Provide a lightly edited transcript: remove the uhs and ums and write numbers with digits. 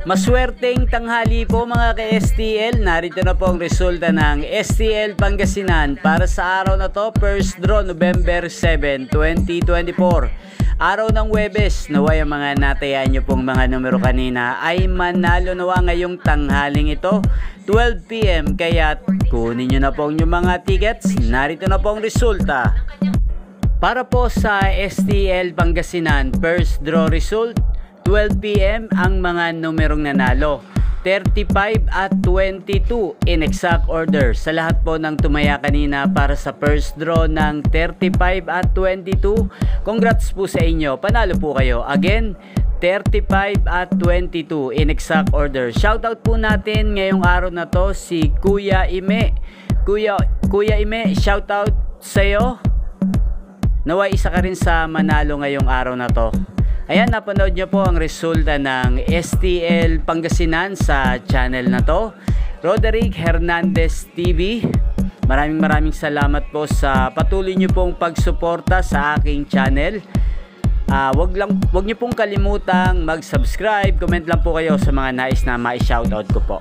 Maswerteng tanghali po mga ka-STL. Narito na po ang resulta ng STL Pangasinan para sa araw na to, first draw November 7, 2024. Araw ng Huwebes. Naway ang mga natayaan nyo pong mga numero kanina ay manalo nawa ngayong tanghaling ito 12 PM. Kaya kunin nyo na po yung mga tickets. Narito na po ang resulta. Para po sa STL Pangasinan first draw result 12 PM ang mga numerong nanalo 35 at 22 in exact order. Sa lahat po ng tumaya kanina para sa first draw ng 35 at 22, congrats po sa inyo, panalo po kayo. Again, 35 at 22 in exact order. Shoutout po natin ngayong araw na to si Kuya Ime. Kuya Ime, shoutout sa iyo. Naway isa ka rin sa manalo ngayong araw na to. Ayan, napanood nyo po ang resulta ng STL Pangasinan sa channel na to, Roderick Hernandez TV. Maraming salamat po sa patuloy nyo pong pagsuporta sa aking channel. Wag nyo pong kalimutang mag-subscribe, comment lang po kayo sa mga nais na ma-shoutout ko po.